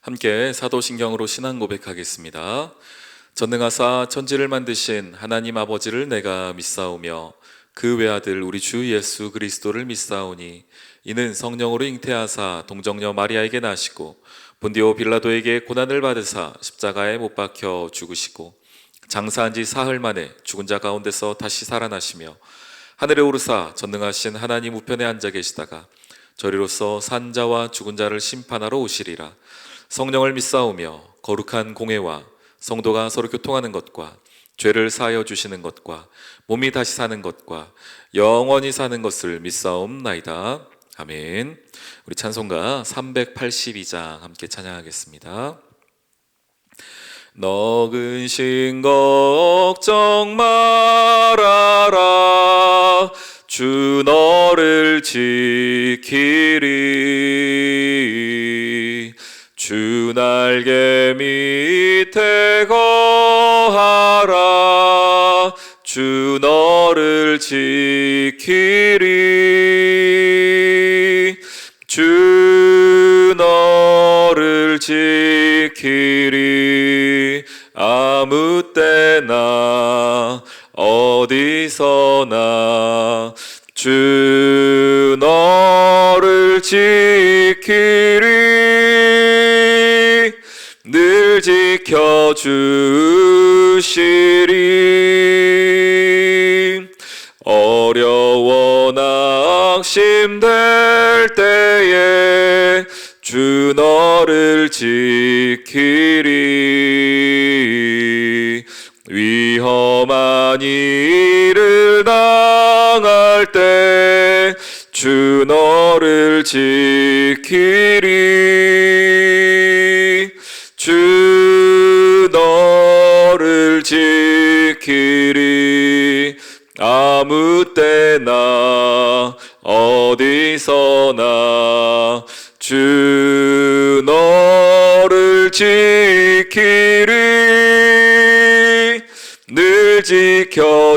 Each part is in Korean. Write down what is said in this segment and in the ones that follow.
함께 사도신경으로 신앙 고백하겠습니다. 전능하사 천지를 만드신 하나님 아버지를 내가 믿사오며 그 외아들 우리 주 예수 그리스도를 믿사오니 이는 성령으로 잉태하사 동정녀 마리아에게 나시고 본디오 빌라도에게 고난을 받으사 십자가에 못 박혀 죽으시고 장사한 지 사흘 만에 죽은 자 가운데서 다시 살아나시며 하늘에 오르사 전능하신 하나님 우편에 앉아 계시다가 저리로서 산 자와 죽은 자를 심판하러 오시리라. 성령을 믿사오며 거룩한 공회와 성도가 서로 교통하는 것과 죄를 사하여 주시는 것과 몸이 다시 사는 것과 영원히 사는 것을 믿사옵나이다. 아멘. 우리 찬송가 382장 함께 찬양하겠습니다. 너 근심 걱정 말아라. 주 너를 지키리. 주 날개 밑에 거하라. 주 너를 지키리. 주 너를 지키리. 아무 때나 어디서나 주 너를 지키리. 늘 지켜주시리. 어려워 낙심될 때에 주 너를 지키리. 위험한 일을 당할 때 주 너를 지키리. 주 너를 지키리. 아무 때나 어디서나 주 너를 지키리. 늘 지켜주시리.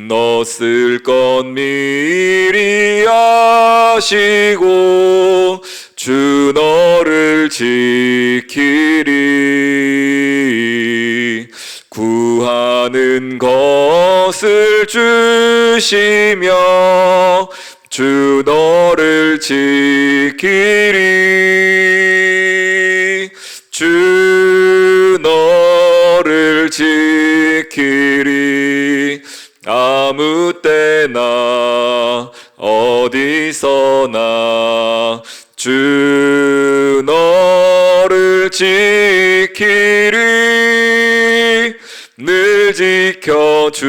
너 쓸 것 미리 아시고 주 너를 지키리. 구하는 것을 주시며 주 너를 지키리. 주 너를 지키리. 아무 때나 어디서나 주 너를 지키리. 늘 지켜주시리.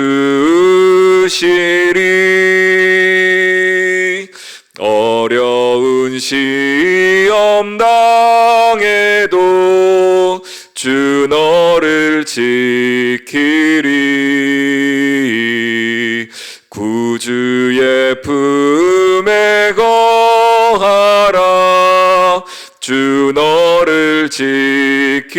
어려운 시험 당해도 주 너를 지키리. 구주의 품에 거하라. 주 너를 지키리.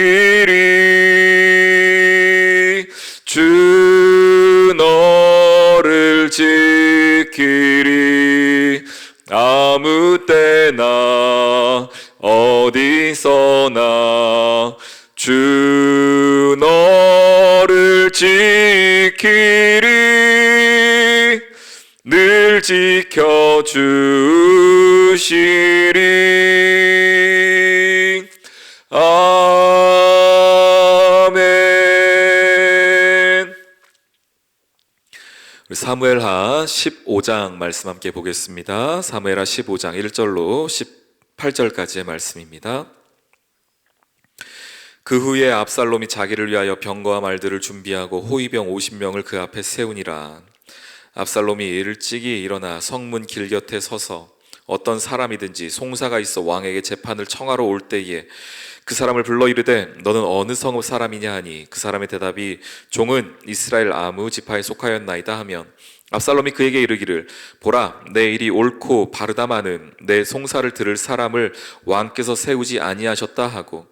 주 너를 지키리. 아무 때나 어디서나 주 너를 지키리. 늘 지켜주시리. 아멘. 사무엘하 15장 말씀 함께 보겠습니다. 사무엘하 15장 1절로 18절까지의 말씀입니다. 그 후에 압살롬이 자기를 위하여 병거와 말들을 준비하고 호위병 50명을 그 앞에 세우니라. 압살롬이 일찍이 일어나 성문 길 곁에 서서 어떤 사람이든지 송사가 있어 왕에게 재판을 청하러 올 때에 그 사람을 불러 이르되 너는 어느 성읍 사람이냐 하니 그 사람의 대답이 종은 이스라엘 아무 지파에 속하였나이다 하면 압살롬이 그에게 이르기를 보라 내 일이 옳고 바르다마는 내 송사를 들을 사람을 왕께서 세우지 아니하셨다 하고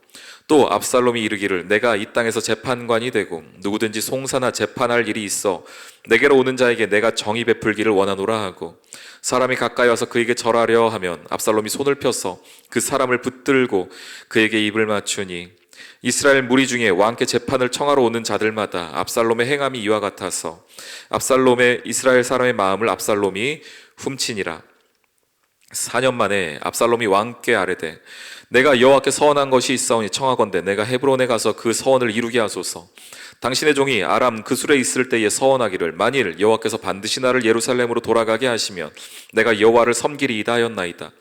또 압살롬이 이르기를 내가 이 땅에서 재판관이 되고 누구든지 송사나 재판할 일이 있어 내게로 오는 자에게 내가 정의 베풀기를 원하노라 하고 사람이 가까이 와서 그에게 절하려 하면 압살롬이 손을 펴서 그 사람을 붙들고 그에게 입을 맞추니 이스라엘 무리 중에 왕께 재판을 청하러 오는 자들마다 압살롬의 행함이 이와 같아서 압살롬의 이스라엘 사람의 마음을 압살롬이 훔치니라. 4년 만에 압살롬이 왕께 아뢰되 내가 여호와께 서원한 것이 있사오니 청하건대 내가 헤브론에 가서 그 서원을 이루게 하소서. 당신의 종이 아람 그술에 있을 때에 서원하기를 만일 여호와께서 반드시 나를 예루살렘으로 돌아가게 하시면 내가 여호와를 섬기리이다 하였나이다.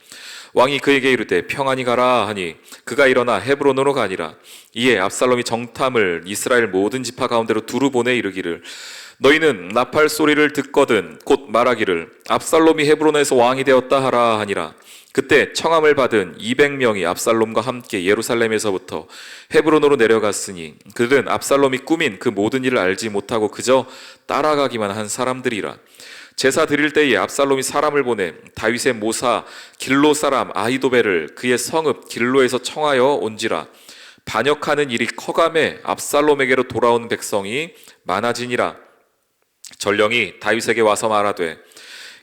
왕이 그에게 이르되 평안히 가라 하니 그가 일어나 헤브론으로 가니라. 이에 압살롬이 정탐을 이스라엘 모든 지파 가운데로 두루 보내 이르기를 너희는 나팔 소리를 듣거든 곧 말하기를 압살롬이 헤브론에서 왕이 되었다 하라 하니라. 그때 청함을 받은 200명이 압살롬과 함께 예루살렘에서부터 헤브론으로 내려갔으니 그들은 압살롬이 꾸민 그 모든 일을 알지 못하고 그저 따라가기만 한 사람들이라. 제사 드릴 때에 압살롬이 사람을 보내 다윗의 모사 길로 사람 아히도벨을 그의 성읍 길로에서 청하여 온지라. 반역하는 일이 커감해 압살롬에게로 돌아온 백성이 많아지니라. 전령이 다윗에게 와서 말하되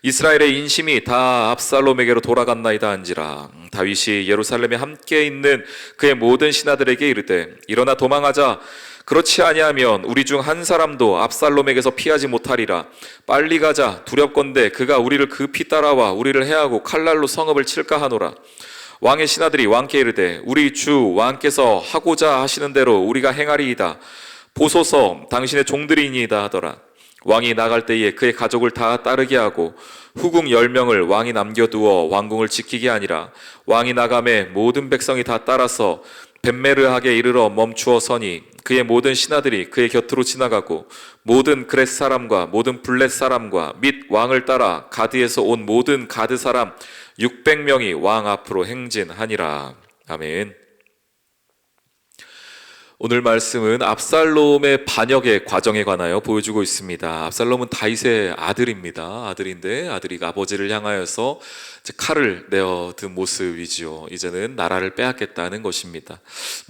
이스라엘의 인심이 다 압살롬에게로 돌아갔나이다 한지라. 다윗이 예루살렘에 함께 있는 그의 모든 신하들에게 이르되 일어나 도망하자. 그렇지 아니하면 우리 중 한 사람도 압살롬에게서 피하지 못하리라. 빨리 가자. 두렵건대 그가 우리를 급히 따라와 우리를 해하고 칼날로 성읍을 칠까 하노라. 왕의 신하들이 왕께 이르되 우리 주 왕께서 하고자 하시는 대로 우리가 행하리이다. 보소서 당신의 종들이니이다 하더라. 왕이 나갈 때에 그의 가족을 다 따르게 하고 후궁 10명을 왕이 남겨두어 왕궁을 지키게 하니라. 왕이 나가매 모든 백성이 다 따라서 벳메르하게 이르러 멈추어 서니 그의 모든 신하들이 그의 곁으로 지나가고 모든 그렛 사람과 모든 블렛 사람과 및 왕을 따라 가드에서 온 모든 가드 사람 600명이 왕 앞으로 행진하니라. 아멘. 오늘 말씀은 압살롬의 반역의 과정에 관하여 보여주고 있습니다. 압살롬은 다윗의 아들입니다. 아들인데 아들이 아버지를 향하여서 칼을 내어든 모습이지요. 이제는 나라를 빼앗겠다는 것입니다.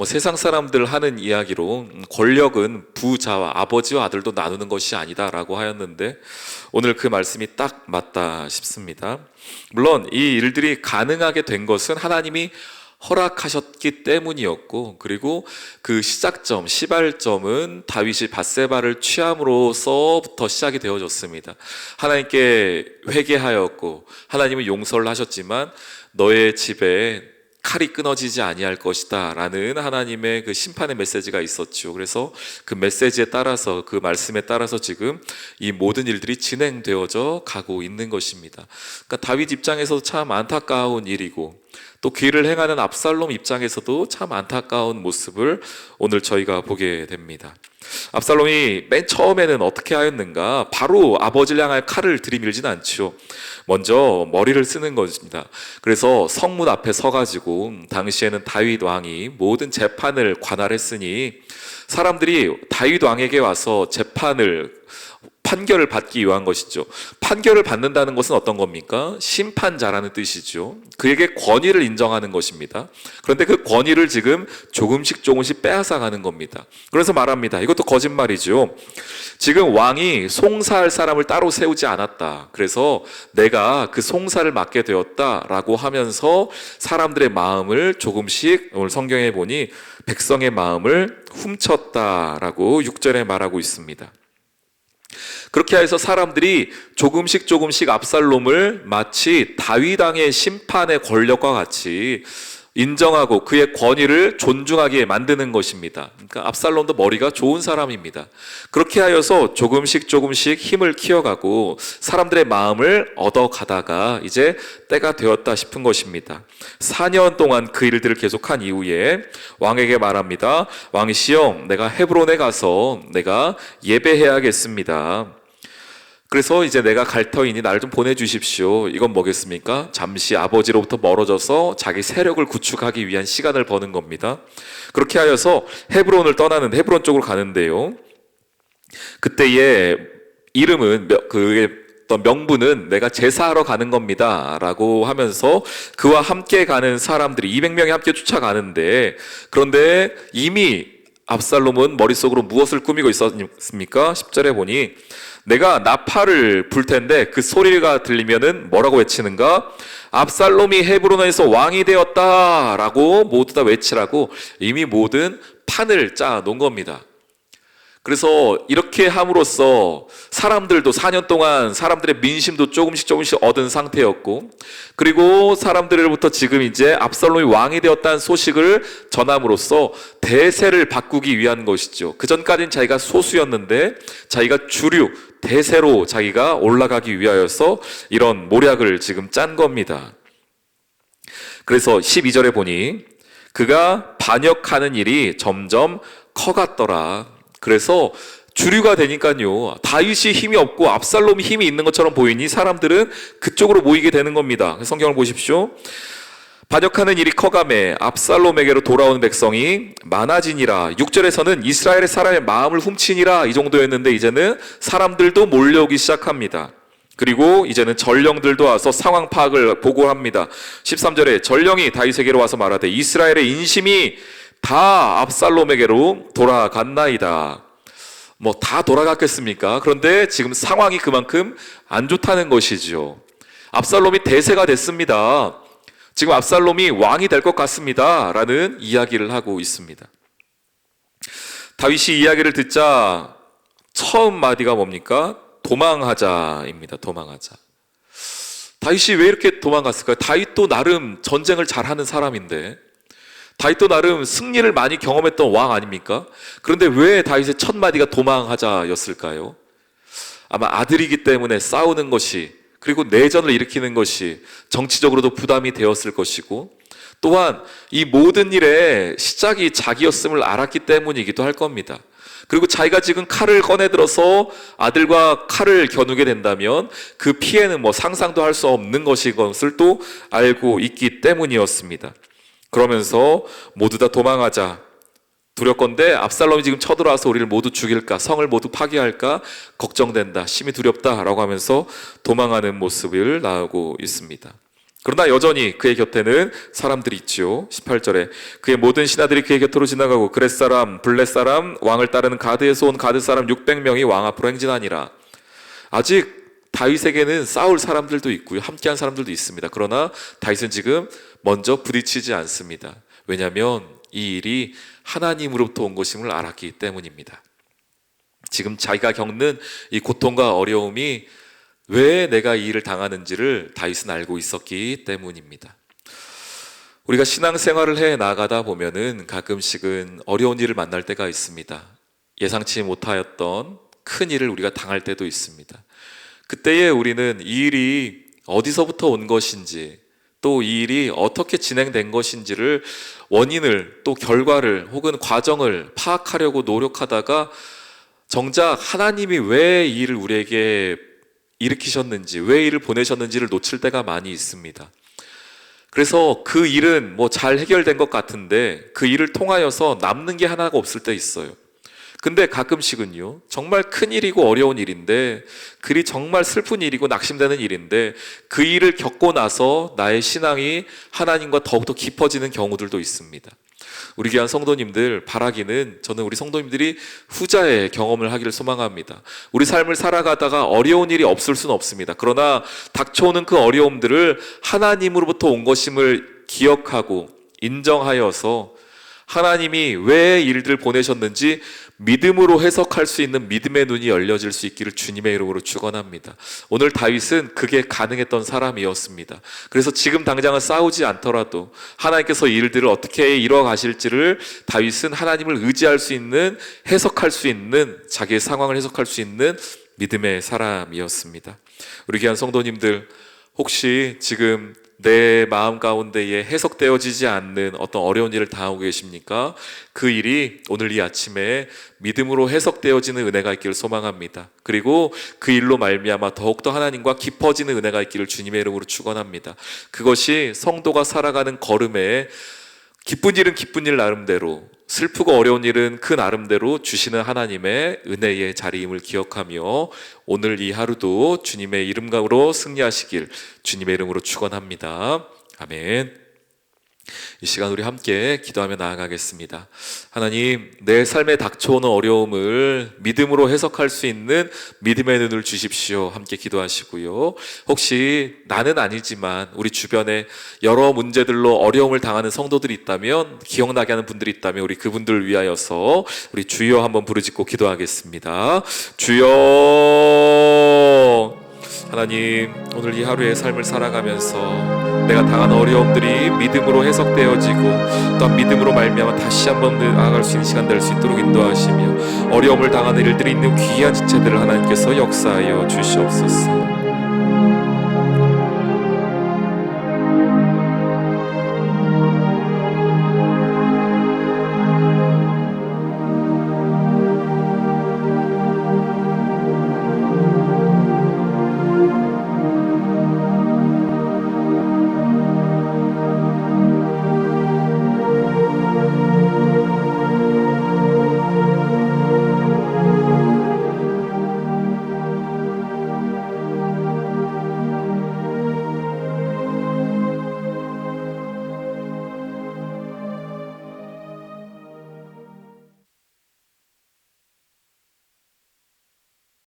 세상 사람들 하는 이야기로 권력은 부자와 아버지와 아들도 나누는 것이 아니다라고 하였는데 오늘 그 말씀이 딱 맞다 싶습니다. 물론 이 일들이 가능하게 된 것은 하나님이 허락하셨기 때문이었고 그리고 그 시작점, 시발점은 다윗이 밧세바를 취함으로서부터 시작이 되어졌습니다. 하나님께 회개하였고 하나님은 용서를 하셨지만 너의 집에 칼이 끊어지지 아니할 것이다 라는 하나님의 그 심판의 메시지가 있었죠. 그래서 그 메시지에 따라서 그 말씀에 따라서 지금 이 모든 일들이 진행되어져 가고 있는 것입니다. 그러니까 다윗 입장에서도 참 안타까운 일이고 또 길을 행하는 압살롬 입장에서도 참 안타까운 모습을 오늘 저희가 보게 됩니다. 압살롬이 맨 처음에는 어떻게 하였는가? 바로 아버지를 향하여 칼을 들이밀진 않죠. 먼저 머리를 쓰는 것입니다. 그래서 성문 앞에 서가지고 당시에는 다윗 왕이 모든 재판을 관할했으니 사람들이 다윗 왕에게 와서 판결을 받기 위한 것이죠. 판결을 받는다는 것은 어떤 겁니까? 심판자라는 뜻이죠. 그에게 권위를 인정하는 것입니다. 그런데 그 권위를 지금 조금씩 빼앗아가는 겁니다. 그래서 말합니다. 이것도 거짓말이죠. 지금 왕이 송사할 사람을 따로 세우지 않았다. 그래서 내가 그 송사를 맡게 되었다라고 하면서 사람들의 마음을 조금씩 오늘 성경에 보니 백성의 마음을 훔쳤다라고 6절에 말하고 있습니다. 그렇게 해서 사람들이 조금씩 압살롬을 마치 다윗 왕의 심판의 권력과 같이 인정하고 그의 권위를 존중하게 만드는 것입니다. 그러니까 압살롬도 머리가 좋은 사람입니다. 그렇게 하여서 조금씩 힘을 키워가고 사람들의 마음을 얻어가다가 이제 때가 되었다 싶은 것입니다. 4년 동안 그 일들을 계속한 이후에 왕에게 말합니다. 왕이시여, 내가 헤브론에 가서 내가 예배해야겠습니다. 그래서 이제 내가 갈 터이니 나를 좀 보내주십시오. 이건 뭐겠습니까? 잠시 아버지로부터 멀어져서 자기 세력을 구축하기 위한 시간을 버는 겁니다. 그렇게 하여서 헤브론 쪽으로 가는데요. 그때의 이름은 그의 어떤 명분은 내가 제사하러 가는 겁니다 라고 하면서 그와 함께 가는 사람들이 200명이 함께 쫓아가는데, 그런데 이미 압살롬은 머릿속으로 무엇을 꾸미고 있었습니까? 10절에 보니 내가 나팔을 불 텐데 그 소리가 들리면은 뭐라고 외치는가? 압살롬이 헤브론에서 왕이 되었다 라고 모두 다 외치라고 이미 모든 판을 짜 놓은 겁니다. 그래서 이렇게 함으로써 사람들도 4년 동안 사람들의 민심도 조금씩 얻은 상태였고, 그리고 사람들로부터 지금 이제 압살롬이 왕이 되었다는 소식을 전함으로써 대세를 바꾸기 위한 것이죠. 그 전까지는 자기가 소수였는데 자기가 주류 대세로 자기가 올라가기 위하여서 이런 모략을 지금 짠 겁니다. 그래서 12절에 보니 그가 반역하는 일이 점점 커갔더라. 그래서 주류가 되니까요, 다윗이 힘이 없고 압살롬이 힘이 있는 것처럼 보이니 사람들은 그쪽으로 모이게 되는 겁니다. 성경을 보십시오. 반역하는 일이 커가매 압살롬에게로 돌아오는 백성이 많아지니라. 6절에서는 이스라엘의 사람의 마음을 훔치니라 이 정도였는데 이제는 사람들도 몰려오기 시작합니다. 그리고 이제는 전령들도 와서 상황 파악을 보고합니다. 13절에 전령이 다윗에게로 와서 말하되 이스라엘의 인심이 다 압살롬에게로 돌아갔나이다. 뭐 다 돌아갔겠습니까? 그런데 지금 상황이 그만큼 안 좋다는 것이죠. 압살롬이 대세가 됐습니다. 지금 압살롬이 왕이 될 것 같습니다 라는 이야기를 하고 있습니다. 다윗이 이야기를 듣자 처음 마디가 뭡니까? 도망하자입니다. 도망하자. 다윗이 왜 이렇게 도망갔을까요? 다윗도 나름 전쟁을 잘하는 사람인데, 다윗도 나름 승리를 많이 경험했던 왕 아닙니까? 그런데 왜 다윗의 첫 마디가 도망하자였을까요? 아마 아들이기 때문에 싸우는 것이, 그리고 내전을 일으키는 것이 정치적으로도 부담이 되었을 것이고, 또한 이 모든 일의 시작이 자기였음을 알았기 때문이기도 할 겁니다. 그리고 자기가 지금 칼을 꺼내 들어서 아들과 칼을 겨누게 된다면 그 피해는 뭐 상상도 할 수 없는 것을 또 알고 있기 때문이었습니다. 그러면서 모두 다 도망하자. 두렵건대 압살롬이 지금 쳐들어와서 우리를 모두 죽일까, 성을 모두 파괴할까 걱정된다, 심히 두렵다라고 하면서 도망하는 모습을 나오고 있습니다. 그러나 여전히 그의 곁에는 사람들이 있죠. 18절에 그의 모든 신하들이 그의 곁으로 지나가고 그렛 사람, 블렛 사람, 왕을 따르는 가드에서 온 가드 사람 600명이 왕 앞으로 행진하니라. 아직 다윗에게는 싸울 사람들도 있고요, 함께한 사람들도 있습니다. 그러나 다윗은 지금 먼저 부딪히지 않습니다. 왜냐하면 이 일이 하나님으로부터 온 것임을 알았기 때문입니다. 지금 자기가 겪는 이 고통과 어려움이 왜 내가 이 일을 당하는지를 다윗은 알고 있었기 때문입니다. 우리가 신앙생활을 해 나가다 보면은 가끔씩은 어려운 일을 만날 때가 있습니다. 예상치 못하였던 큰 일을 우리가 당할 때도 있습니다. 그때에 우리는 이 일이 어디서부터 온 것인지, 또 이 일이 어떻게 진행된 것인지를, 원인을, 또 결과를 혹은 과정을 파악하려고 노력하다가 정작 하나님이 왜 이 일을 우리에게 일으키셨는지, 왜 이 일을 보내셨는지를 놓칠 때가 많이 있습니다. 그래서 그 일은 뭐 잘 해결된 것 같은데 그 일을 통하여서 남는 게 하나가 없을 때 있어요. 근데 가끔씩은요, 정말 큰 일이고 어려운 일인데, 그 일이 정말 슬픈 일이고 낙심되는 일인데 그 일을 겪고 나서 나의 신앙이 하나님과 더욱더 깊어지는 경우들도 있습니다. 우리 귀한 성도님들, 바라기는 저는 우리 성도님들이 후자의 경험을 하기를 소망합니다. 우리 삶을 살아가다가 어려운 일이 없을 수는 없습니다. 그러나 닥쳐오는 그 어려움들을 하나님으로부터 온 것임을 기억하고 인정하여서 하나님이 왜 일들을 보내셨는지 믿음으로 해석할 수 있는 믿음의 눈이 열려질 수 있기를 주님의 이름으로 축원합니다. 오늘 다윗은 그게 가능했던 사람이었습니다. 그래서 지금 당장은 싸우지 않더라도 하나님께서 일들을 어떻게 이뤄 가실지를 다윗은 하나님을 의지할 수 있는, 해석할 수 있는, 자기의 상황을 해석할 수 있는 믿음의 사람이었습니다. 우리 귀한 성도님들, 혹시 지금 내 마음 가운데에 해석되어지지 않는 어떤 어려운 일을 당하고 계십니까? 그 일이 오늘 이 아침에 믿음으로 해석되어지는 은혜가 있기를 소망합니다. 그리고 그 일로 말미암아 더욱더 하나님과 깊어지는 은혜가 있기를 주님의 이름으로 축원합니다. 그것이 성도가 살아가는 걸음에 기쁜 일은 기쁜 일 나름대로, 슬프고 어려운 일은 그 나름대로 주시는 하나님의 은혜의 자리임을 기억하며 오늘 이 하루도 주님의 이름으로 승리하시길 주님의 이름으로 축원합니다. 아멘. 이 시간 우리 함께 기도하며 나아가겠습니다. 하나님, 내 삶에 닥쳐오는 어려움을 믿음으로 해석할 수 있는 믿음의 눈을 주십시오. 함께 기도하시고요. 혹시 나는 아니지만 우리 주변에 여러 문제들로 어려움을 당하는 성도들이 있다면, 기억나게 하는 분들이 있다면 우리 그분들을 위하여서 우리 주여 한번 부르짖고 기도하겠습니다. 주여. 하나님, 오늘 이 하루의 삶을 살아가면서 내가 당하는 어려움들이 믿음으로 해석되어지고 또한 믿음으로 말미암아 다시 한번 나아갈 수 있는 시간 될 수 있도록 인도하시며 어려움을 당하는 일들이 있는 귀한 지체들을 하나님께서 역사하여 주시옵소서.